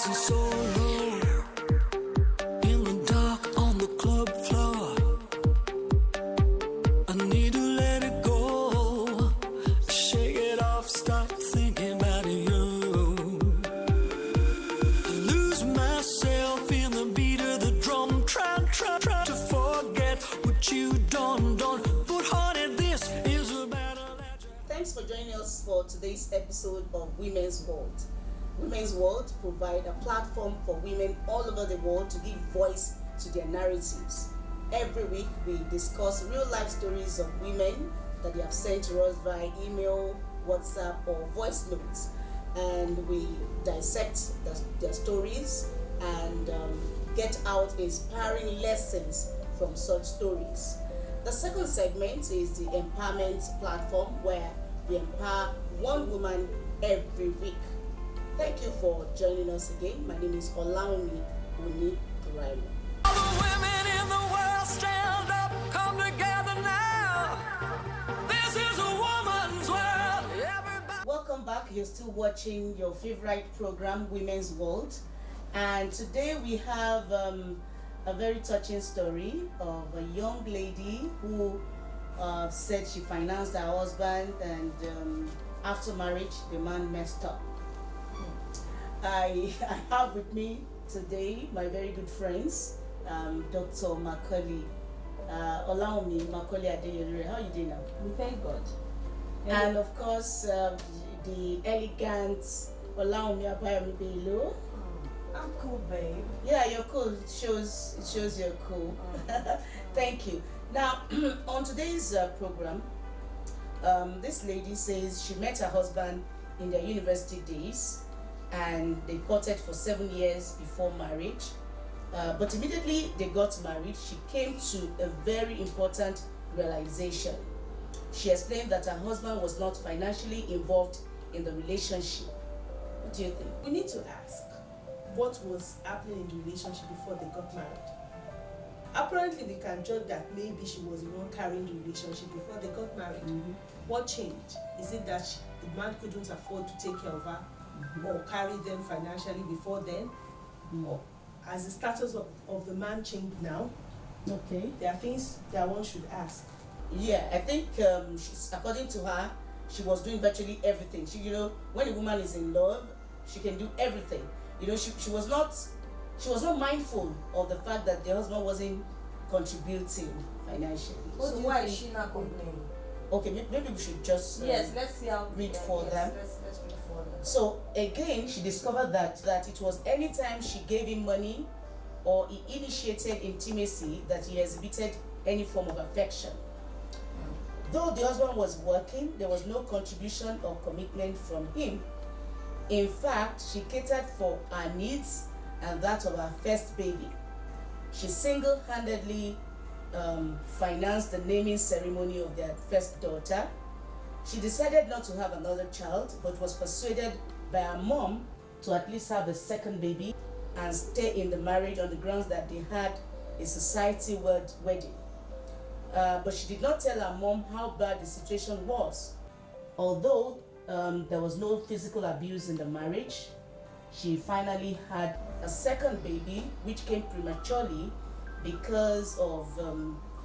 dancing solo in the dark on the club floor. I need to let it go, shake it off, stop thinking about you. I lose myself in the beat of the drum, try to forget what you done. But honey, this is a battle that you... Thanks for joining us for today's episode of Women's World. Women's World provide a platform for women all over the world to give voice to their narratives. Every week we discuss real life stories of women that they have sent to us via email, WhatsApp or voice notes, and we dissect their stories and get out inspiring lessons from such stories. The second segment is the empowerment platform, where we empower one woman every week. Thank you for joining us again. My name is Olaomi Oni Raimo. All the women in the world stand up, come together now. This is a woman's world. Everybody... Welcome back. You're still watching your favorite program, Women's World. And today we have a very touching story of a young lady who said she financed her husband, and after marriage, the man messed up. I have with me today my very good friends, Dr. Macaulay, Olaomi Macaulay Adeyelure. How are you doing now? We thank God. And of course, the elegant Olaomi Abayomi Bello. I'm cool, babe. Yeah, you're cool. It shows you're cool. Thank you. Now, on today's program, this lady says she met her husband in their university days, and they courted for 7 years before marriage. But immediately they got married, she came to a very important realization. She explained that her husband was not financially involved in the relationship. What do you think? We need to ask what was happening in the relationship before they got married. Apparently, we can judge that maybe she was the one carrying the relationship before they got married. Mm-hmm. What changed? Is it that the man couldn't afford to take care of her, or carry them financially before then? Or has the status of the man changed now? Okay. There are things that one should ask. Yeah, I think according to her, she was doing virtually everything. She, when a woman is in love, she can do everything. She was not mindful of the fact that the husband wasn't contributing financially. So why is she not complaining? Okay, maybe we should just Let's see how read for them. Let's read for them. So again, she discovered that it was anytime she gave him money or he initiated intimacy that he exhibited any form of affection. Though the husband was working, there was no contribution or commitment from him. In fact, she catered for her needs and that of her first baby. She single-handedly financed the naming ceremony of their first daughter. She decided not to have another child, but was persuaded by her mom to at least have a second baby and stay in the marriage on the grounds that they had a society wedding. But she did not tell her mom how bad the situation was. Although there was no physical abuse in the marriage, she finally had a second baby, which came prematurely because of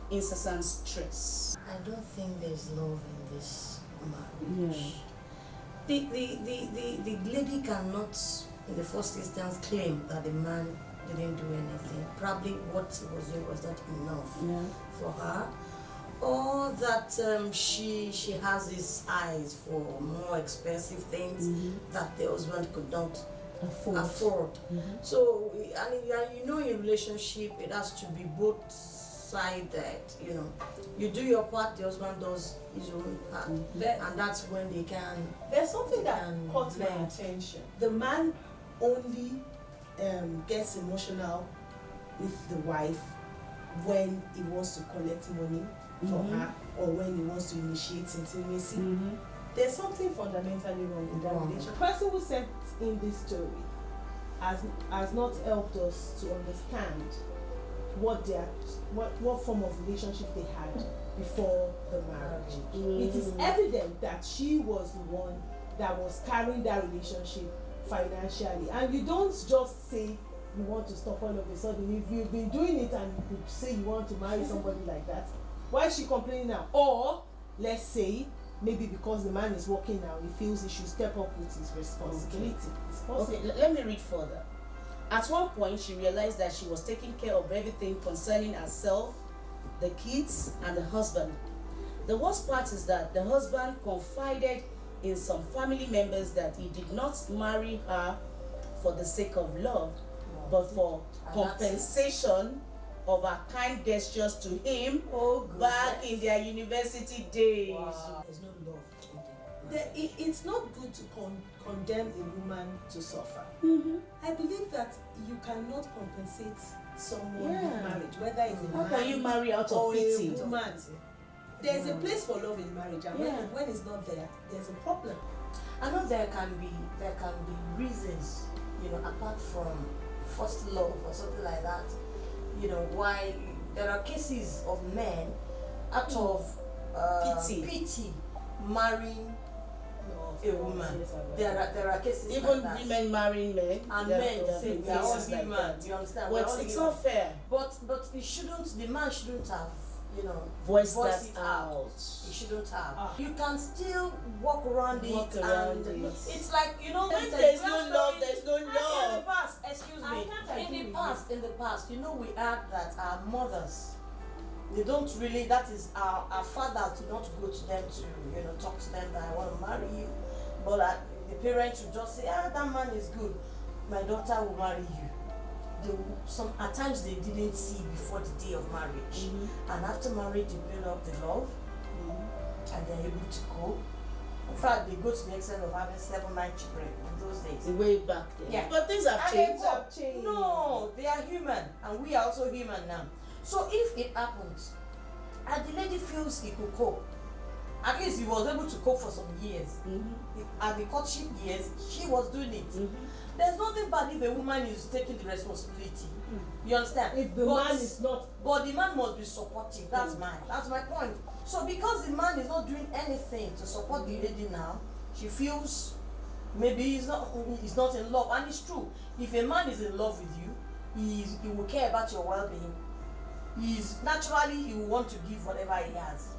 incessant stress. I don't think there's love in this marriage. The lady cannot, in the first instance, claim that the man didn't do anything. Probably what he was doing was not enough for her, or that she has these eyes for more expensive things that the husband could not afford. So, and in relationship, it has to be both sided. You do your part, the husband does his own part, and that's when they can. There's something that caught my attention. The man only gets emotional with the wife when he wants to collect money from her, or when he wants to initiate intimacy. There's something fundamentally wrong in that relationship. The person who sent in this story has not helped us to understand what form of relationship they had before the marriage. It is evident that she was the one that was carrying that relationship financially, and you don't just say you want to stop all of a sudden. If you've been doing it and you say you want to marry somebody like that, why is she complaining now? Or let's say maybe because the man is working now, he feels he should step up with his responsibility. It's possible. Okay, let me read further. At one point, she realized that she was taking care of everything concerning herself, the kids, and the husband. The worst part is that the husband confided in some family members that he did not marry her for the sake of love, but for compensation of her kind gestures to him back in their university days. Wow. There's no love in them. It's not good to condemn a woman to suffer. I believe that you cannot compensate someone with marriage, whether it's a How man can you marry out of or pity? a woman. There's a place for love in marriage, and when it's not there, there's a problem. I know there can be reasons, apart from first love or something like that, why there are cases of men out of pity marrying a woman. There are cases Even like that. women marrying men. And there men are say we are all cases like human. that. You understand? But We're all it's human. not fair. But the man shouldn't have, Voice voiced that it out. He shouldn't have. You can still walk around Walk it, around and it. it's like When there's no love, there's no In the love. past, excuse I me. can't agree In with the past, we had that our mothers, they don't really. That is our fathers do not go to them to talk to them that I want to marry you, but the parents would just say, that man is good, my daughter will marry you. At times they didn't see before the day of marriage, and after marriage they build up the love, and they're able to cope. In fact, they go to the extent of having 7, 9 children in those days. Way back then. Yeah. But things have And changed. they cope. No, they are human, and we are also human now. So if it happens, and the lady feels he could cope, at least he was able to cope for some years. At the courtship years, she was doing it. There's nothing bad if a woman is taking the responsibility. You understand? If the man is not, but the man must be supportive. That's my point. So because the man is not doing anything to support the lady now, she feels maybe he's not in love. And it's true. If a man is in love with you, he will care about your well-being. He will want to give whatever he has.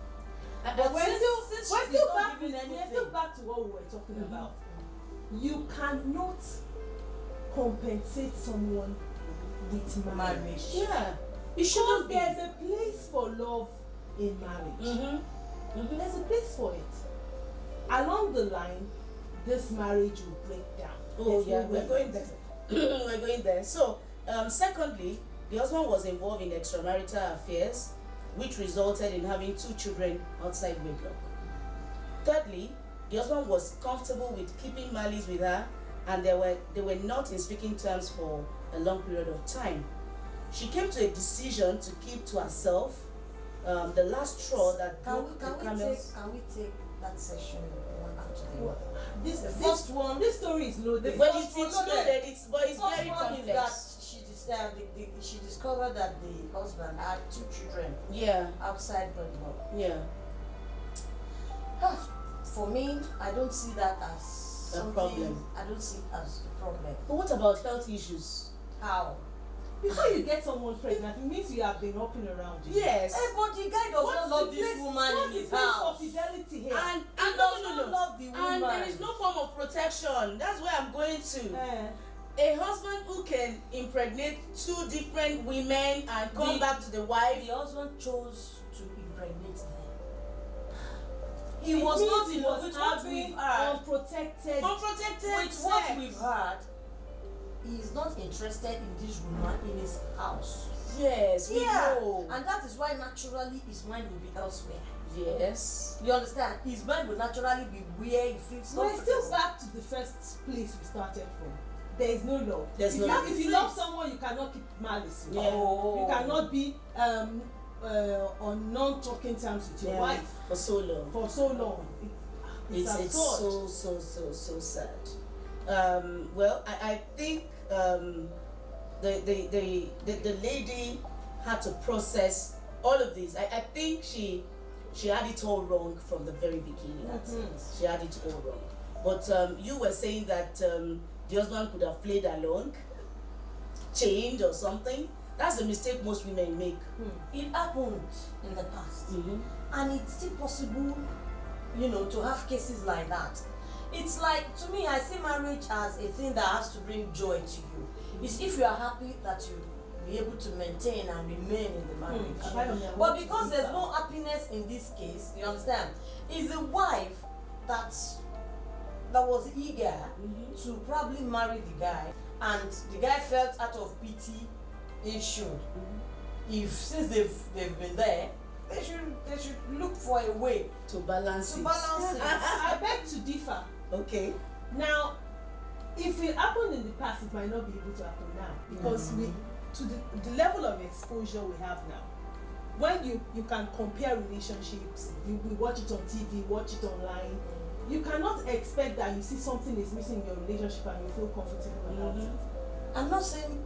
but we're still anything. back to what we were talking about. You cannot compensate someone with marriage. Yeah. It Because shouldn't be. there's a place for love in marriage. There's a place for it. Along the line, this marriage will break down. Oh, There's yeah, no we're way. going there. We're going there. So, secondly, the husband was involved in extramarital affairs, which resulted in having 2 children outside wedlock. Thirdly, the husband was comfortable with keeping malice with her, and they were not in speaking terms for a long period of time. She came to a decision to keep to herself. The last straw that broke the camel's. Can we take that session one after the other? The first one- This story is loaded. Well, first it's one loaded, but it's First very one is complex. that she discovered that the husband had 2 children Yeah, outside wedlock. yeah. For me, I don't see that as A something. problem. I don't see it as a problem. But what about health issues? How? Before you get someone pregnant, it means you have been hopping around. Yes. Hey, but the guy does not love this woman in his house. What's the place of fidelity here? And He does not love the And woman. there is no form of protection. That's where I'm going to. Eh, A husband who can impregnate 2 different women and come The- back to the wife. The husband chose to impregnate them. He it was means not he in love with what having we've heard. unprotected. Unprotected With what sex. we've heard, he is not interested in this woman in his house. Yes, we know. And that is why naturally his mind will be elsewhere. Yes. You understand? His mind will naturally be where he feels We're still comfortable. back to the first place we started from. There is no love. There's if no you, love. if you love someone, you cannot keep malice. with Yeah. them. Oh. You cannot be on non-talking terms with your Yeah. wife For so long. for so long. It's It's absurd. so sad. Well, I think the lady had to process all of this. I think she had it all wrong from the very beginning. She had it all wrong. But you were saying that the husband could have played along, changed or something. That's the mistake most women make. It happened in the past, and it's still possible, to have cases like that. It's like, to me, I see marriage as a thing that has to bring joy to you. It's if you are happy that you be able to maintain and remain in the marriage. But because there's no happiness in this case, you understand, it's the wife that was eager to probably marry the guy, and the guy felt out of pity he should. If since they've been there, they should look for a way To balance it. I beg to differ. Okay. Now, if it happened in the past, it might not be able to happen now, because to the level of exposure we have now, when you can compare relationships, we watch it on TV, watch it online, you cannot expect that you see something is missing in your relationship and you feel comfortable about it. I'm not saying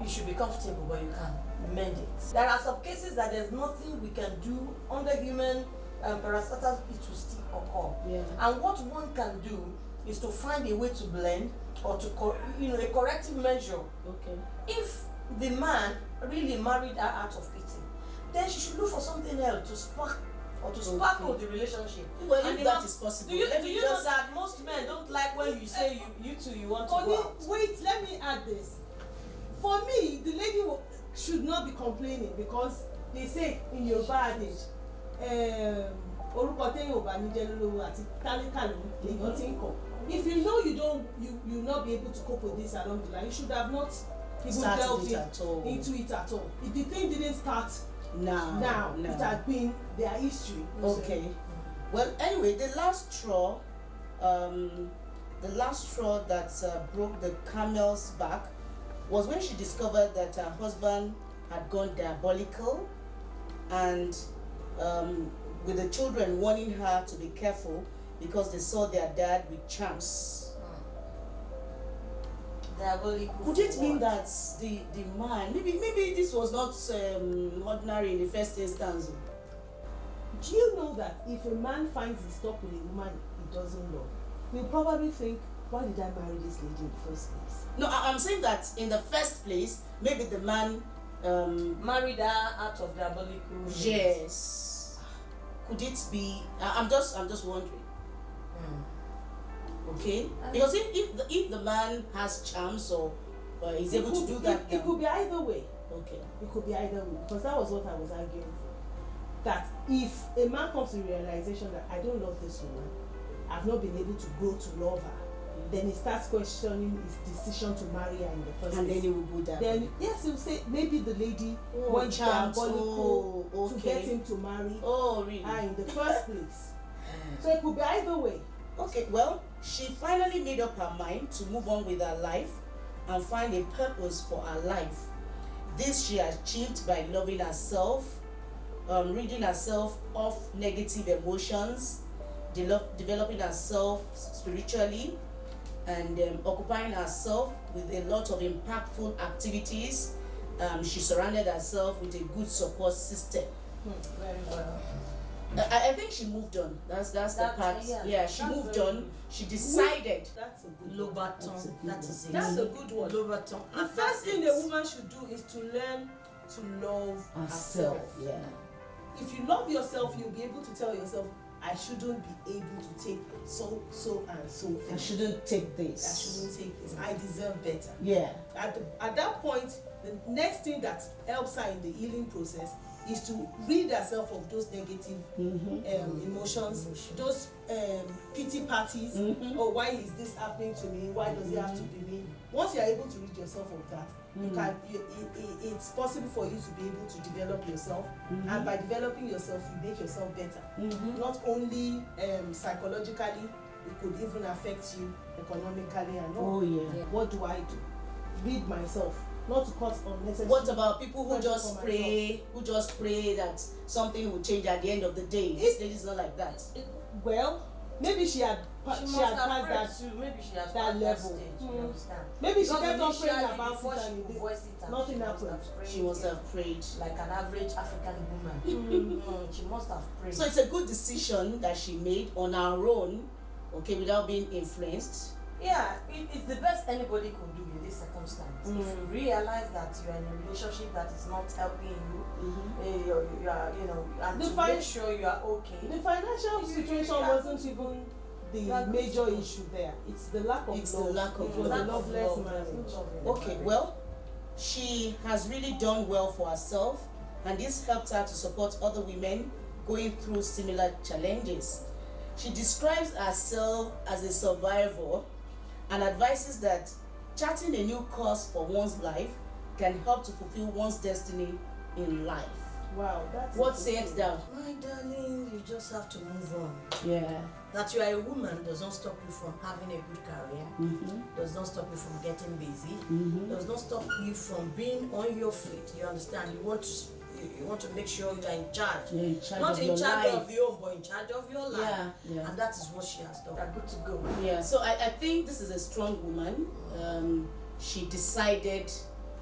you should be comfortable, but you can mend it. There are some cases that there's nothing we can do under human parastatus, it will still occur. Yeah. And what one can do is to find a way to blend, or to a corrective measure. Okay. If the man really married her out of pity, then she should look for something else to spark or to sparkle the relationship. Well, And if the that man- is possible, do you let me know just- that most men don't like when you say you two you want to Connie, go out? wait, let me add this. For me, the lady should not be complaining, because they say in Yoruba adage, orúkọ téèyàn ò bá ní jẹ́ lólówó àti tálíkà lèèyàn ti ń kọ̀. If you know you not be able to cope with this along the line, you should have not even Started delved it at all. into it at all. If the thing didn't start Now. it had been their history. Okay. Well, anyway, the last straw that broke the camel's back was when she discovered that her husband had gone diabolical, and with the children warning her to be careful because they saw their dad with charms. Diabolical. Could it for mean what? that the man, maybe this was not ordinary in the first instance? Do you know that if a man finds his stuck with a woman he doesn't love, he'll probably think, why did I marry this lady in the first place? No, I'm saying that in the first place, maybe the man. Married her out of diabolical means. Yes. Could it be? I'm just wondering. Okay, because if the man has charms or is able to do that, It could be either way. Okay. It could be either way, because that was what I was arguing for. That if a man comes to the realization that I don't love this woman, I've not been able to grow to love her, then he starts questioning his decision to marry her in the first And place. then he will go down. Then yes, he'll say maybe the lady went charms. diabolical Oh, to okay. get him to marry Oh, really? her in the first place. So it could be either way. Okay, well, she finally made up her mind to move on with her life and find a purpose for her life. This she achieved by loving herself, ridding herself of negative emotions, developing herself spiritually, and occupying herself with a lot of impactful activities. She surrounded herself with a good support system. Very well. I think she moved on. That's the part. Yeah, she that's moved very on. good. She decided. That's a good one. Lobaton. That is it. That's a good one. Lobaton. The first thing a woman should do is to learn to love herself. Yeah. If you love yourself, you'll be able to tell yourself, I shouldn't be able to take so and so things. I shouldn't take I this. shouldn't take this. I deserve better. Yeah. At that point, the next thing that helps her in the healing process is to rid herself of those negative emotions, those pity parties. Oh, why is this happening to me? Why does it have to be me? Once you are able to rid yourself of that, it's possible for you to be able to develop yourself, and by developing yourself, you make yourself better. Not only psychologically, it could even affect you economically and all. Oh yeah. What do I do? Rid myself, not to cause unnecessary. What about people who pressure just for pray, that something will change at the end of the day? This lady's not like that. Well, maybe she had She passed must have that. prayed too. Maybe she has that passed that level. stage. You understand? Maybe she Because kept on initially, praying about before it she and could it voice it out, nothing she must happened. have prayed She must have prayed. like an average African woman. She must have prayed. So it's a good decision that she made on her own, okay, without being influenced Yeah, it's the best anybody could do in this circumstance. If you realize that you are in a relationship that is not helping you, you are, you know, and The to fin- make sure you are okay. The financial situation wasn't even the major issue there. It's the lack of It's love. the lack of It was love. a loveless Love. marriage. Okay, well, she has really done well for herself, and this helped her to support other women going through similar challenges. She describes herself as a survivor and advises that charting a new course for one's life can help to fulfill one's destiny in life. Wow, that's What sayeth thou? My darling, you just have to move on. Yeah. That you are a woman does not stop you from having a good career, does not stop you from getting busy, does not stop you from being on your feet. You understand? You want to make sure you are in charge. You're in charge Not of in your charge life. of your own, but in charge of your life. Yeah. And that is what she has done. You're good to go. Yeah, so I think this is a strong woman. She decided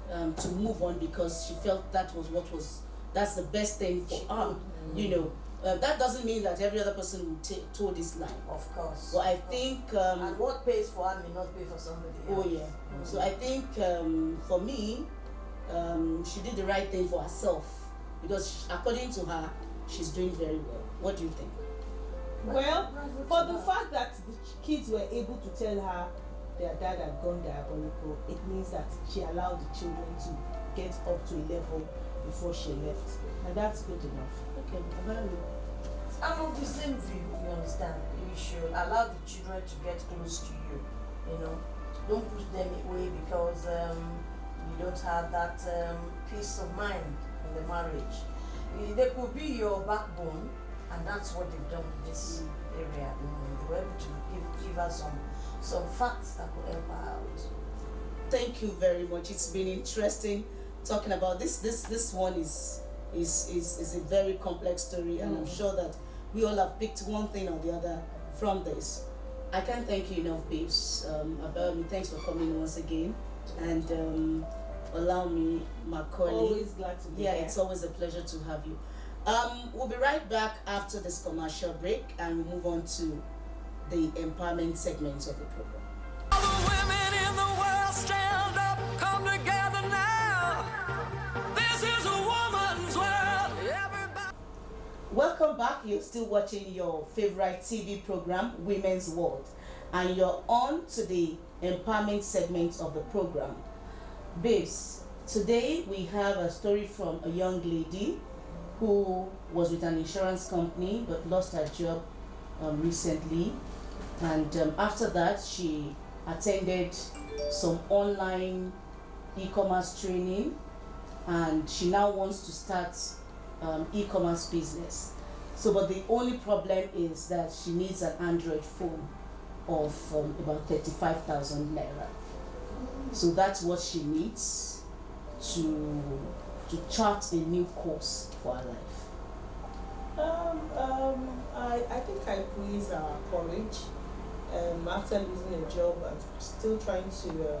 to move on because she felt that's the best thing for her. You know, that doesn't mean that every other person will toe this line. Of course. But I think, and what pays for her may not pay for somebody else. oh yeah. So I think for me, she did the right thing for herself because according to her, she's doing very well. What do you think? Well, for the fact that the kids were able to tell her their dad had gone diabolical, it means that she allowed the children to get up to a level before she left, and that's good enough. Okay, I'm of the same view, you understand? You should allow the children to get close to you, you know. Don't push them away because you don't have that peace of mind in the marriage. They could be your backbone, and that's what they've done in this area. They were able to give us some facts that could help her out. Thank you very much. It's been interesting talking about this. This one is a very complex story, and I'm sure that we all have picked one thing or the other from this. I can't thank you enough, babes. Thanks for coming once again, and allow me, Macaulay. Always glad to be Yeah, here. it's always a pleasure to have you. We'll be right back after this commercial break, and we'll move on to the empowerment segments of the program. All the women in the world stand up, come together now. This is a woman's world. Everybody. Welcome back. You're still watching your favorite TV program, Women's World, and you're on to the empowerment segment of the program. Babes, today we have a story from a young lady who was with an insurance company but lost her job recently, and after that she attended some online e-commerce training, and she now wants to start e-commerce business. So, but the only problem is that she needs an Android phone of about 35,000 naira. So that's what she needs to chart a new course for her life. I think I praise our courage. After losing a job, I'm still trying to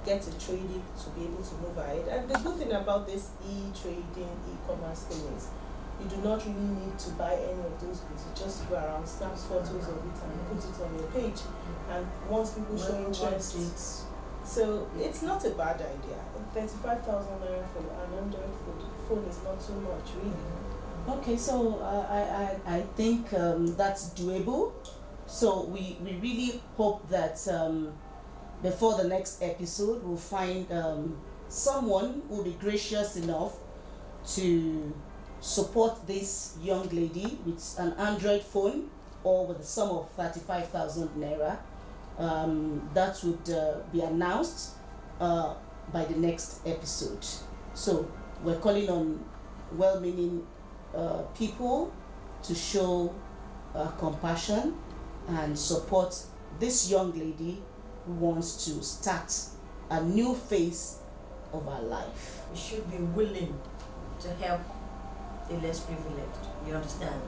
get a trading to be able to move ahead. And the good thing about this e-trading, e-commerce thing is you do not really need to buy any of those goods. You just go around, snap photos of it and put it on your page. And once people show interest, so it's not a bad idea. 35,000 naira for an Android phone is not too much, really. Okay, so I think that's doable. So we really hope that before the next episode we'll find someone who will be gracious enough to support this young lady with an Android phone or with a sum of 35,000 naira. That would be announced by the next episode. So we're calling on well-meaning people to show compassion and support this young lady who wants to start a new phase of her life. We should be willing to help the less privileged. You understand?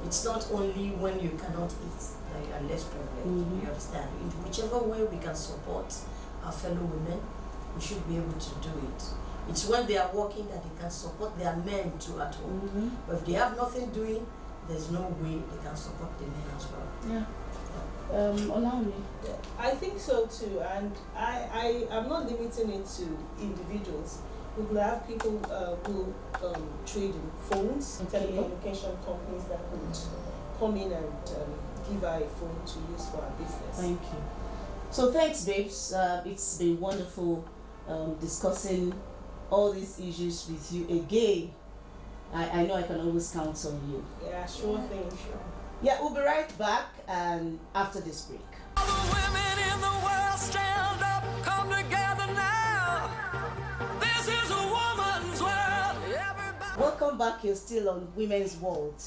It's not only when you cannot eat that you are less privileged. You understand? In whichever way we can support our fellow women, we should be able to do it. It's when they are working that they can support their men too at home. But if they have nothing doing, there's no way they can support the men as well. Yeah. Allow me. I think so too, and I am not limiting it to individuals. We will have people who trade in phones, Okay. telecommunication companies that could come in and give her a phone to use for her business. Thank you. So thanks, babes. It's been wonderful discussing all these issues with you again. I know I can always count on you. Yeah, sure thing. Yeah, we'll be right back after this break. All the women in the world stand up, come together now. This is a woman's world. Everybody. Welcome back. You're still on Women's World.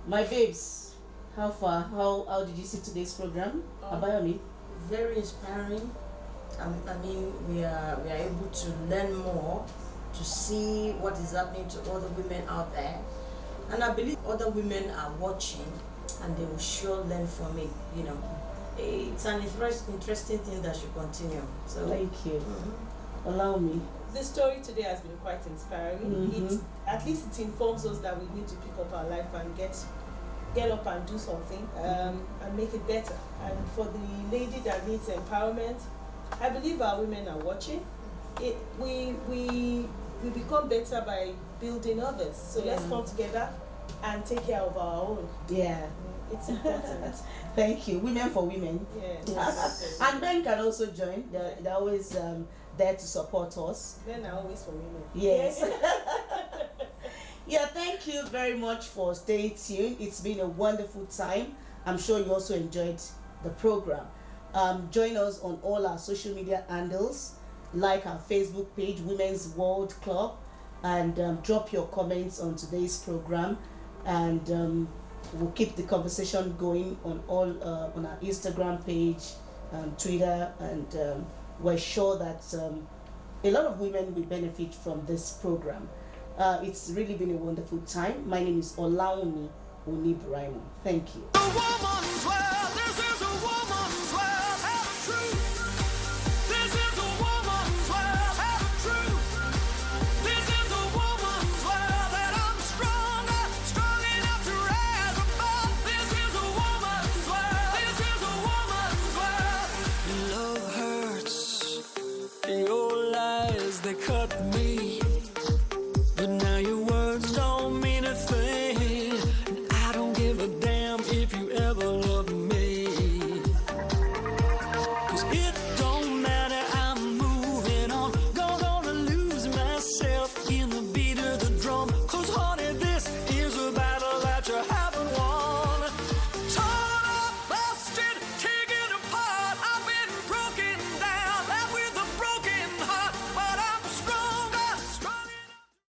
My babes, how far? How did you see today's program? Abayomi? Very inspiring. I mean, we are able to learn more, to see what is happening to other women out there, and I believe other women are watching, and they will sure learn from it. You know, it's an interesting thing that should continue. So Thank you. Allow me. The story today has been quite inspiring. Mhm. At least it informs us that we need to pick up our life and get up and do something and make it better. And for the lady that needs empowerment, I believe our women are watching. We become better by building others. So let's come together and take care of our own. Yeah. It's important. Thank you. Women for women. Yes. And men can also join. They're always there to support us. Men are always for women. Yes. Yeah, thank you very much for staying tuned. It's been a wonderful time. I'm sure you also enjoyed the program. Join us on all our social media handles, like our Facebook page, Women's World Club, and drop your comments on today's program. And we'll keep the conversation going on all on our Instagram page, Twitter, and we're sure that a lot of women will benefit from this program. It's really been a wonderful time. My name is Olaomi Onibraimo. Thank you. A woman's world. This is a woman's world. Have a truth. This is a woman's world. Have a truth. This is a woman's world. That I'm stronger, strong enough to rise above. This is a woman's world. This is a woman's world. Love hurts. Your lies, they cut me